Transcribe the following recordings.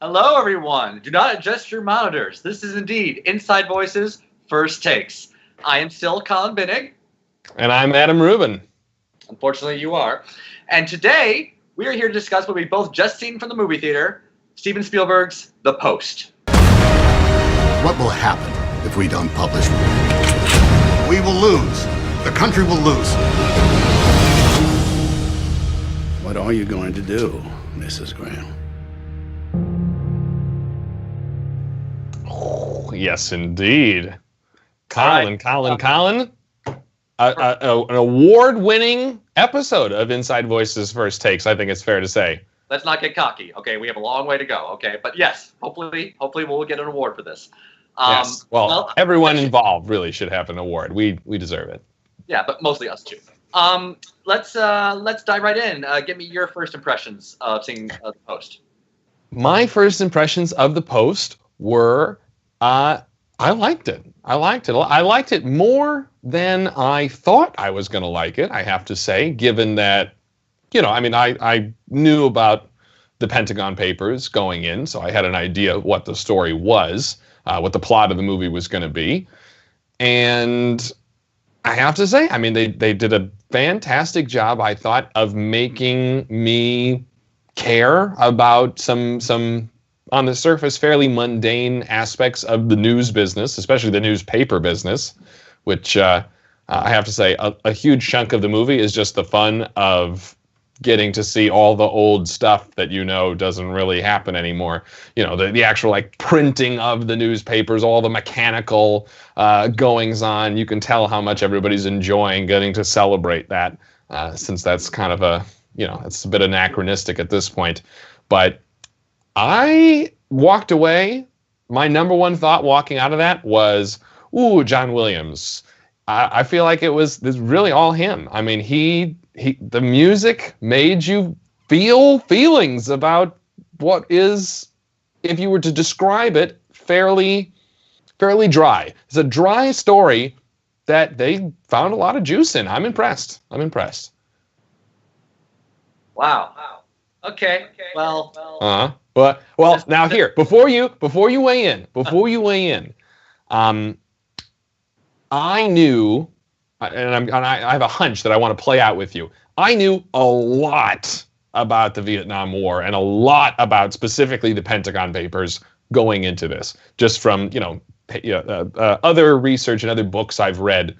Hello, everyone. Do not adjust your monitors. This is indeed Inside Voices First Takes. I am still Colin Binnig. And I'm Adam Rubin. Unfortunately, you are. And today, we are here to discuss what we both just seen from the movie theater, Steven Spielberg's The Post. What will happen if we don't publish? We will lose. The country will lose. What are you going to do, Mrs. Graham? Oh, yes, indeed. Colin. An award-winning episode of Inside Voices First Takes, I think it's fair to say. Let's not get cocky, okay? We have a long way to go, okay? But yes, hopefully we'll get an award for this. Yes. Well, everyone involved really should have an award. We deserve it. Yeah, but mostly us too. Let's dive right in. Give me your first impressions of seeing The Post. My first impressions of The Post were, I liked it. I liked it more than I thought I was going to like it, I have to say, given that, I knew about the Pentagon Papers going in, so I had an idea of what the story was, what the plot of the movie was going to be. And I have to say, they did a fantastic job, I thought, of making me care about some on the surface fairly mundane aspects of the news business, especially the newspaper business, which I have to say a huge chunk of the movie is just the fun of getting to see all the old stuff that doesn't really happen anymore. The actual printing of the newspapers, all the mechanical goings on. You can tell how much everybody's enjoying getting to celebrate that, since that's kind of it's a bit anachronistic at this point. But I walked away. My number one thought walking out of that was, ooh, John Williams. I feel like it's really all him. The music made you feel feelings about what is, if you were to describe it, fairly dry. It's a dry story that they found a lot of juice in. I'm impressed. Wow. Okay. Well. Well. Now here, before you weigh in, I knew, and I have a hunch that I want to play out with you. I knew a lot about the Vietnam War and a lot about specifically the Pentagon Papers going into this, just from other research and other books I've read,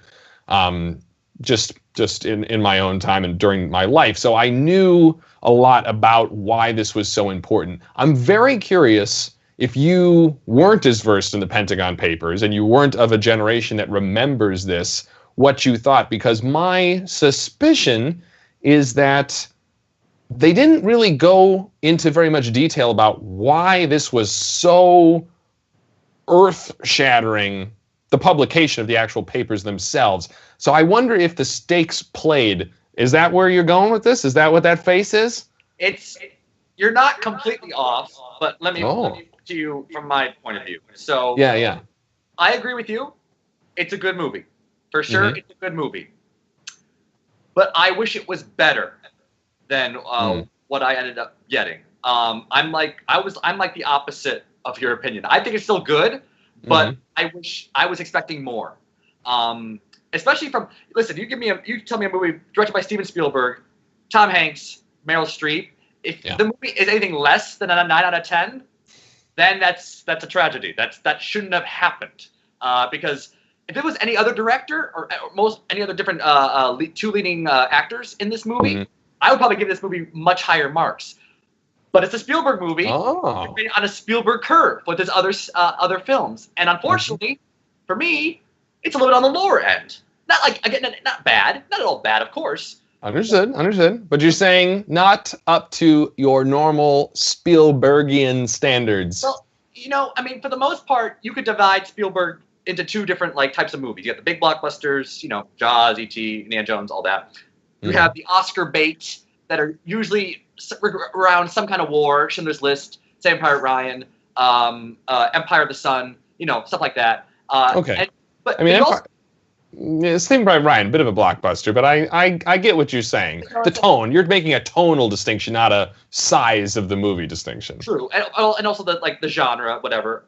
just in my own time and during my life. So I knew a lot about why this was so important. I'm very curious, if you weren't as versed in the Pentagon Papers and you weren't of a generation that remembers this, what you thought, because my suspicion is that they didn't really go into very much detail about why this was so earth-shattering, the publication of the actual papers themselves. So I wonder if the stakes played. Is that where you're going with this? Is that what that face is? You're not completely off, but let me to you from my point of view. So yeah. I agree with you. It's a good movie. For sure, It's a good movie. But I wish it was better than what I ended up getting. I'm like the opposite of your opinion. I think it's still good, but I wish I was expecting more. Especially you tell me a movie directed by Steven Spielberg, Tom Hanks, Meryl Streep. If the movie is anything less than a 9 out of 10, then that's a tragedy. That shouldn't have happened. Because if it was any other director or any other different two leading actors in this movie, I would probably give this movie much higher marks. But it's a Spielberg movie on a Spielberg curve with his other films, and unfortunately, for me, it's a little bit on the lower end. Not bad, not at all bad, of course. Understood. But you're saying not up to your normal Spielbergian standards. Well, for the most part, you could divide Spielberg into two different types of movies. You have the big blockbusters, Jaws, E.T., Indiana Jones, all that. You have the Oscar bait that are usually around some kind of war, Schindler's List, Saving Private Ryan, Empire of the Sun, stuff like that. Okay. Saving Private Ryan, bit of a blockbuster, but I get what you're saying. The tone, you're making a tonal distinction, not a size of the movie distinction. True, and also the genre, whatever.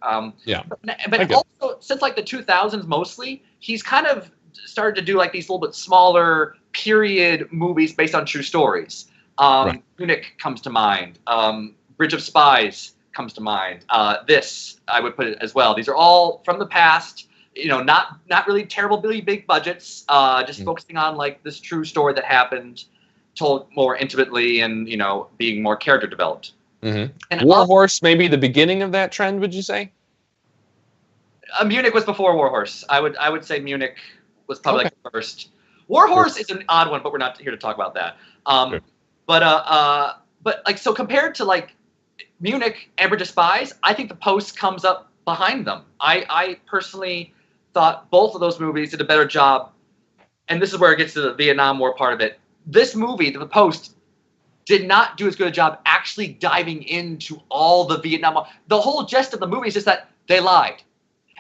Yeah, but also since like the 2000s, mostly he's kind of started to do like these little bit smaller period movies based on true stories. Munich comes to mind. Bridge of Spies comes to mind. This I would put it as well. These are all from the past. Not really terribly big budgets, just focusing on like this true story that happened, told more intimately and, being more character developed. Mm-hmm. And War Horse, maybe the beginning of that trend, would you say? Munich was before War Horse. I would say Munich was probably like the first. War Horse is an odd one, but we're not here to talk about that. Sure. But like, so compared to like Munich and Bridge of Spies, I think The Post comes up behind them. I personally thought both of those movies did a better job, and this is where it gets to the Vietnam War part of it. This movie, The Post, did not do as good a job actually diving into all the Vietnam War. The whole gist of the movie is just that they lied.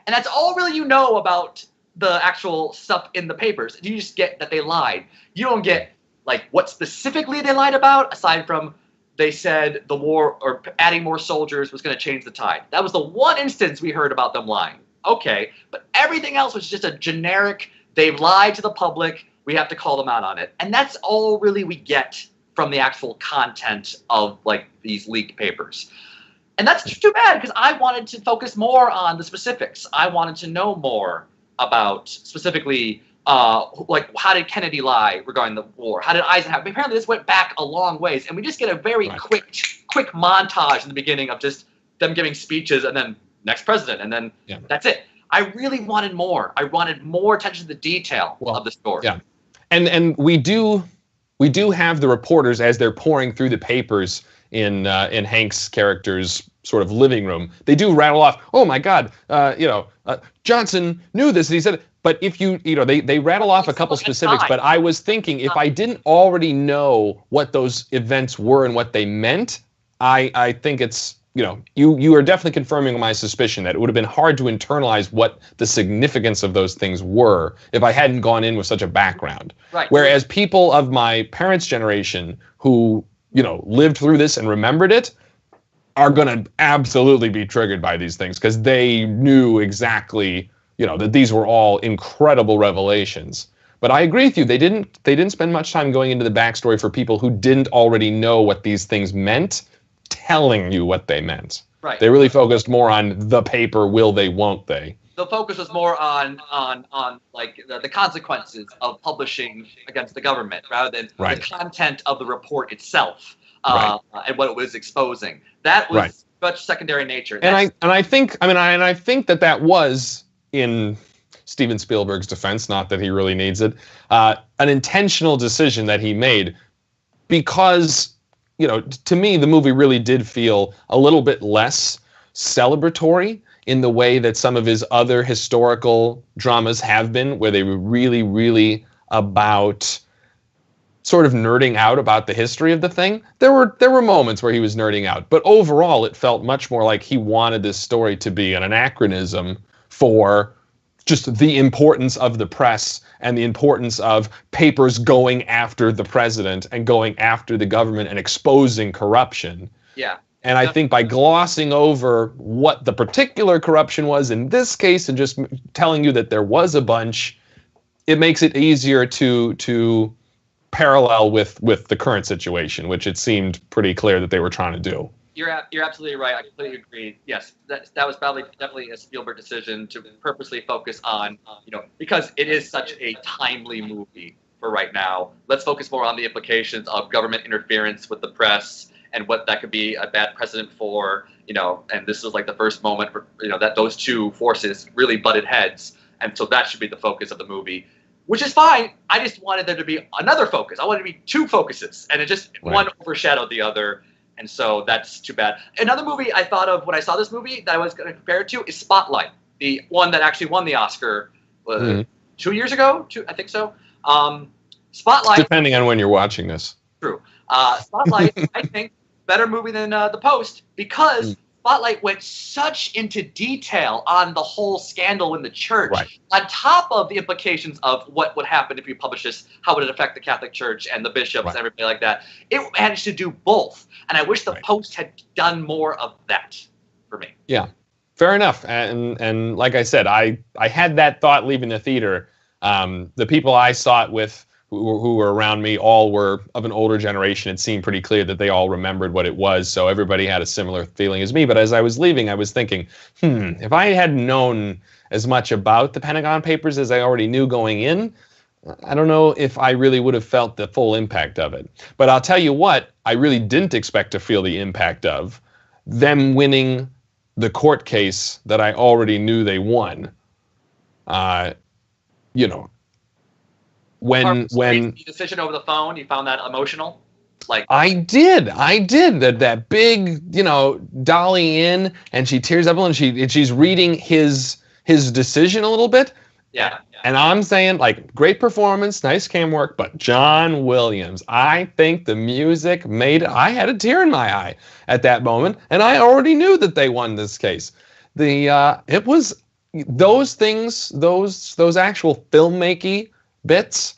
And that's all really about the actual stuff in the papers. You just get that they lied. You don't get like what specifically they lied about, aside from they said the war or adding more soldiers was going to change the tide. That was the one instance we heard about them lying. Okay, but everything else was just a generic, they've lied to the public, we have to call them out on it. And that's all really we get from the actual content of like these leaked papers. And that's too bad, because I wanted to focus more on the specifics. I wanted to know more about specifically like how did Kennedy lie regarding the war? How did Eisenhower? Apparently this went back a long ways, and we just get a very quick montage in the beginning of just them giving speeches and then next president, and then that's it. I really wanted more. I wanted more attention to the detail of the story. Yeah, and we do have the reporters as they're pouring through the papers in Hank's character's sort of living room. They do rattle off, oh my God, Johnson knew this, and he said. But if they rattle off a couple specifics. But I was thinking, if I didn't already know what those events were and what they meant, I think it's. You are definitely confirming my suspicion that it would have been hard to internalize what the significance of those things were if I hadn't gone in with such a background. Right. Whereas people of my parents' generation who, lived through this and remembered it are going to absolutely be triggered by these things because they knew exactly, that these were all incredible revelations. But I agree with you. They didn't spend much time going into the backstory for people who didn't already know what these things meant, telling you what they meant. Right. They really focused more on the paper, will they, won't they. The focus was more on like the consequences of publishing against the government rather than the content of the report itself and what it was exposing. That was much secondary nature. And I think that was, in Steven Spielberg's defense, not that he really needs it, an intentional decision that he made because, to me, the movie really did feel a little bit less celebratory in the way that some of his other historical dramas have been, where they were really, really about sort of nerding out about the history of the thing. There were moments where he was nerding out, but overall it felt much more like he wanted this story to be an anachronism for just the importance of the press and the importance of papers going after the president and going after the government and exposing corruption. Yeah. And I think by glossing over what the particular corruption was in this case and just telling you that there was a bunch, it makes it easier to parallel with the current situation, which it seemed pretty clear that they were trying to do. You're absolutely right. I completely agree. Yes, that was definitely a Spielberg decision to purposely focus on, because it is such a timely movie for right now. Let's focus more on the implications of government interference with the press and what that could be a bad precedent for, and this was like the first moment where, that those two forces really butted heads. And so that should be the focus of the movie, which is fine. I just wanted there to be another focus. I wanted to be two focuses, and it just one overshadowed the other. And so that's too bad. Another movie I thought of when I saw this movie that I was going to compare it to is Spotlight, the one that actually won the Oscar 2 years ago. I think so. Spotlight. Depending on when you're watching this. True. Spotlight, I think, better movie than The Post because Spotlight went such into detail on the whole scandal in the church, Right. on top of the implications of what would happen if you publish this, how would it affect the Catholic Church and the bishops and everybody like that. It managed to do both, and I wish the Post had done more of that for me. Yeah, fair enough. And like I said, I had that thought leaving the theater. The people I saw it with, who were around me, all were of an older generation. It seemed pretty clear that they all remembered what it was, so everybody had a similar feeling as me. But as I was leaving, I was thinking, if I had known as much about the Pentagon Papers as I already knew going in, I don't know if I really would have felt the full impact of it. But I'll tell you what, I really didn't expect to feel the impact of them winning the court case that I already knew they won. You know, when the decision over the phone, you found that emotional? Like I did that big, Dolly in, and she tears up and she's reading his decision a little bit. Yeah. And I'm saying, like, great performance, nice camera work, but John Williams, I think the music made it. I had a tear in my eye at that moment, and I already knew that they won this case. It was those things, those actual filmmaking bits,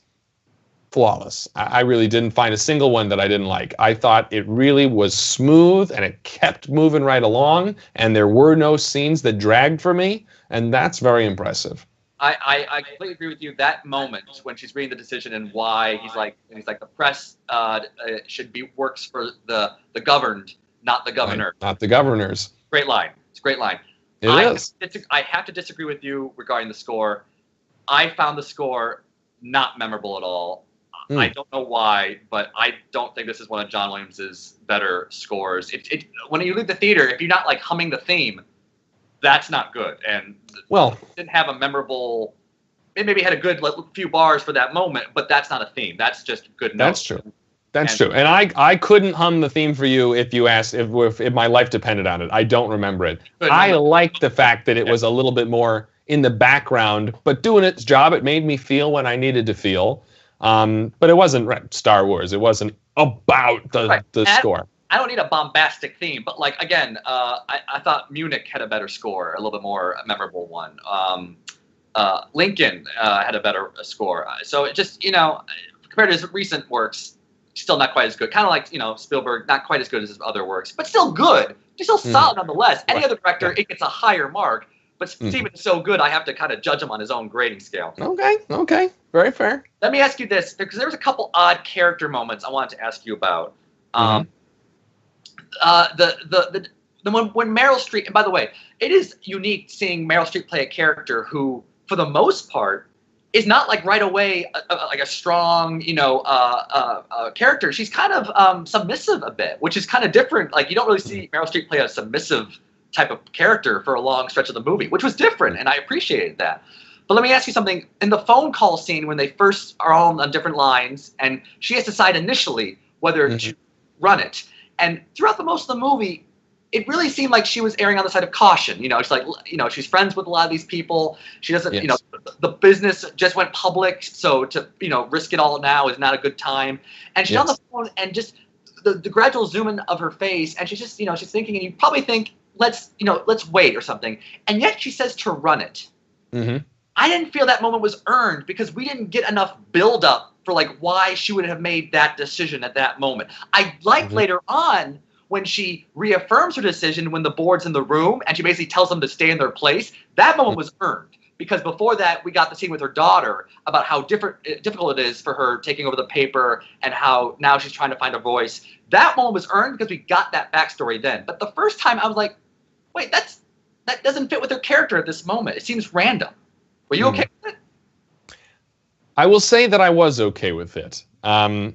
flawless. I really didn't find a single one that I didn't like. I thought it really was smooth, and it kept moving right along, and there were no scenes that dragged for me, and that's very impressive. I completely agree with you. That moment when she's reading the decision and why he's like the press works for the governed, not the governor. Right. Not the governors. Great line. It's a great line. It is. I have to disagree with you regarding the score. I found the score not memorable at all. I don't know why, but I don't think this is one of John Williams's better scores. When you leave the theater, if you're not like humming the theme, that's not good. And it didn't have a memorable. It maybe had a good few bars for that moment, but that's not a theme. That's just good notes. That's true. That's true. And I couldn't hum the theme for you if you asked if my life depended on it. I don't remember it. I liked the fact that it was a little bit more in the background, but doing its job. It made me feel when I needed to feel. But it wasn't Star Wars. It wasn't about the score. I don't need a bombastic theme, but like again, I thought Munich had a better score, a little bit more memorable one. Lincoln had a better score. So it just compared to his recent works, still not quite as good. Kind of like Spielberg, not quite as good as his other works, but still good. Still solid nonetheless. Any other director, it gets a higher mark. But Steven is so good, I have to kind of judge him on his own grading scale. Okay, very fair. Let me ask you this, because there was a couple odd character moments I wanted to ask you about. The one when Meryl Streep, and by the way, it is unique seeing Meryl Streep play a character who, for the most part, is not like right away like a strong, character. She's kind of submissive a bit, which is kind of different. Like you don't really see Meryl Streep play a submissive type of character for a long stretch of the movie, which was different, and I appreciated that. But let me ask you something. In the phone call scene when they first are all on different lines, and she has to decide initially whether to run it, and throughout most of the movie, it really seemed like she was erring on the side of caution. It's like, she's friends with a lot of these people. She doesn't, the business just went public, so to, risk it all now is not a good time. And she's on the phone, and just the gradual zoom in of her face, and she's just, she's thinking, and you probably think, let's wait or something. And yet she says to run it. I didn't feel that moment was earned because we didn't get enough build up for like why she would have made that decision at that moment. I liked later on when she reaffirms her decision when the board's in the room and she basically tells them to stay in their place. That moment was earned because before that we got the scene with her daughter about how difficult it is for her taking over the paper and how now she's trying to find a voice. That moment was earned because we got that backstory then. But the first time I was like, wait, that doesn't fit with her character at this moment. It seems random. Were you okay with it? I will say that I was okay with it. Now,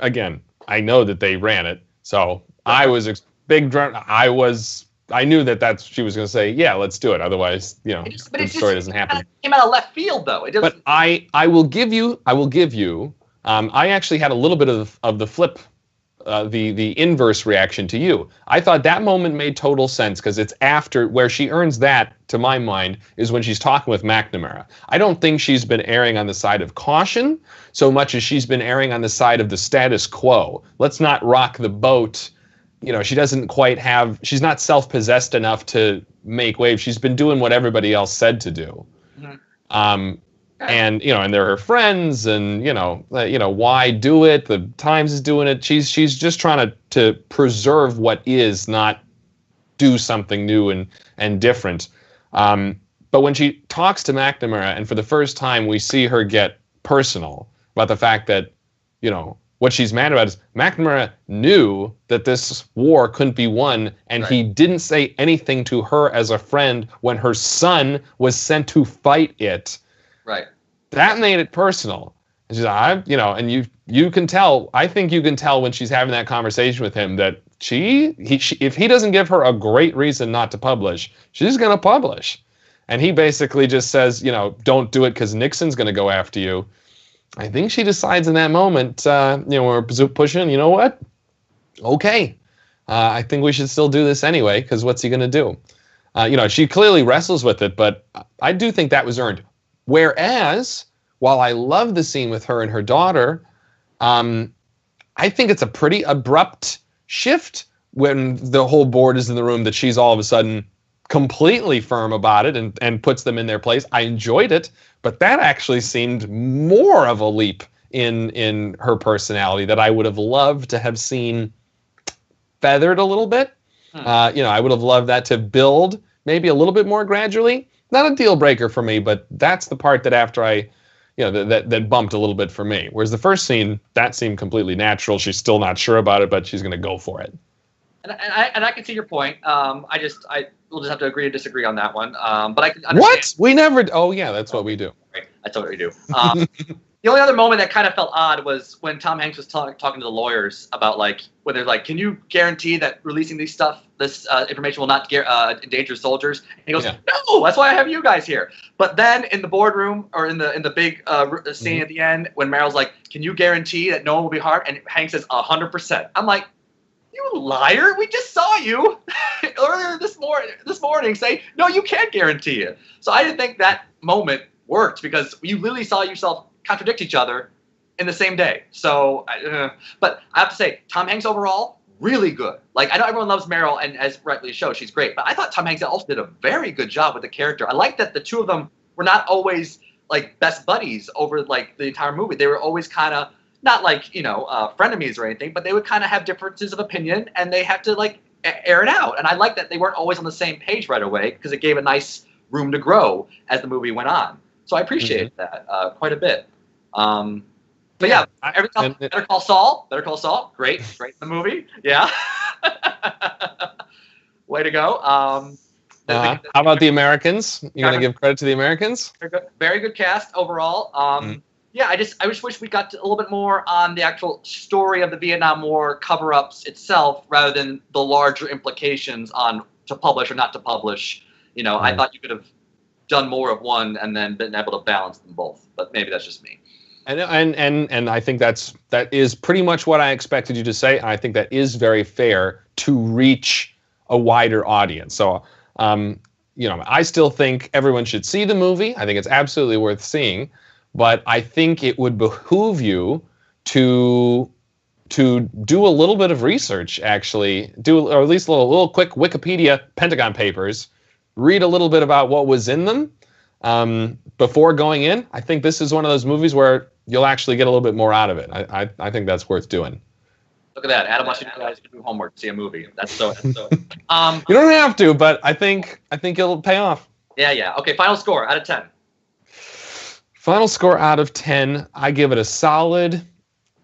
again, I know that they ran it, so I was I knew that she was going to say, yeah, let's do it. Otherwise, the story doesn't happen. It came out of left field, though. But I will give you. I actually had a little bit of the flip. The inverse reaction to you. I thought that moment made total sense because it's after where she earns that, to my mind, is when she's talking with McNamara. I don't think she's been erring on the side of caution so much as she's been erring on the side of the status quo. Let's not rock the boat she doesn't quite have, she's not self-possessed enough to make waves. She's been doing what everybody else said to do. And and they're her friends, and why do it? The Times is doing it. She's just trying to preserve what is, not do something new and different. But when she talks to McNamara, and for the first time we see her get personal about the fact that, what she's mad about is McNamara knew that this war couldn't be won, and he didn't say anything to her as a friend when her son was sent to fight it. Right. That made it personal. And she's like, and you can tell, I think you can tell when she's having that conversation with him that if he doesn't give her a great reason not to publish, she's going to publish. And he basically just says, don't do it because Nixon's going to go after you. I think she decides in that moment, when we're pushing, you know what? Okay. I think we should still do this anyway, because what's he going to do? She clearly wrestles with it, but I do think that was earned. Whereas, while I love the scene with her and her daughter, I think it's a pretty abrupt shift when the whole board is in the room that she's all of a sudden completely firm about it and puts them in their place. I enjoyed it, but that actually seemed more of a leap in her personality that I would have loved to have seen feathered a little bit. I would have loved that to build maybe a little bit more gradually. Not a deal breaker for me, but that's the part that after I, that bumped a little bit for me. Whereas the first scene, that seemed completely natural. She's still not sure about it, but she's going to go for it. And I can see your point. We'll just have to agree to disagree on that one. But I can understand. What? We never. Oh yeah, that's what we do. Right. That's what we do. The only other moment that kind of felt odd was when Tom Hanks was talking to the lawyers about when they're like, "Can you guarantee that releasing this information will not endanger soldiers?" And he goes, "No, that's why I have you guys here." But then in the boardroom or in the big scene at the end, when Meryl's like, "Can you guarantee that no one will be harmed?" and Hanks says, 100%. I'm like, "You liar! We just saw you earlier this morning say, no, you can't guarantee it." So I didn't think that moment worked because you literally saw yourself contradict each other in the same day. So, but I have to say, Tom Hanks overall, really good. I know everyone loves Meryl, and as rightly shown, she's great. But I thought Tom Hanks also did a very good job with the character. I like that the two of them were not always best buddies over the entire movie. They were always kind of not frenemies or anything, but they would kind of have differences of opinion, and they have to air it out. And I like that they weren't always on the same page right away because it gave a nice room to grow as the movie went on. So I appreciated that quite a bit. But yeah, every time Better Call Saul, great in the movie. Yeah. Way to go. How about the Americans? You gonna give credit to the Americans? Very good cast overall. Yeah, I just wish we got a little bit more on the actual story of the Vietnam War cover-ups itself, rather than the larger implications on to publish or not to publish. I thought you could have done more of one and then been able to balance them both. But maybe that's just me. And I think that is pretty much what I expected you to say. I think that is very fair to reach a wider audience. So, I still think everyone should see the movie. I think it's absolutely worth seeing. But I think it would behoove you to do a little bit of research, actually, or at least a little quick Wikipedia Pentagon Papers, read a little bit about what was in them before going in. I think this is one of those movies where you'll actually get a little bit more out of it. I think that's worth doing. Look at that. Adam wants you guys to do homework to see a movie. That's so. You don't have to, but I think it'll pay off. Yeah. Okay, final score out of 10. Final score out of 10, I give it a solid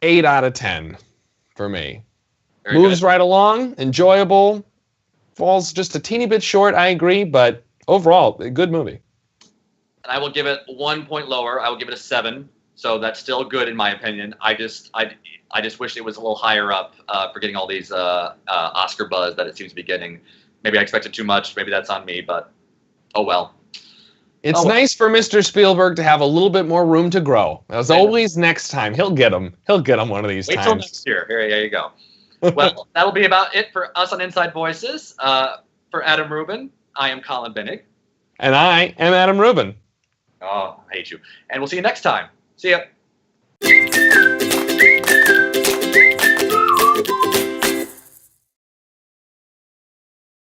8 out of 10 for me. Moves right along, enjoyable, falls just a teeny bit short, I agree, but overall, a good movie. And I will give it 1 point lower. I will give it a 7. So that's still good in my opinion. I just wish it was a little higher up for getting all these Oscar buzz that it seems to be getting. Maybe I expected too much. Maybe that's on me, but oh well. It's nice for Mr. Spielberg to have a little bit more room to grow. As always, next time he'll get them. He'll get them one of these times. Wait till next year. There you go. Well, that'll be about it for us on Inside Voices. For Adam Rubin, I am Colin Binnig. And I am Adam Rubin. Oh, I hate you. And we'll see you next time. See ya.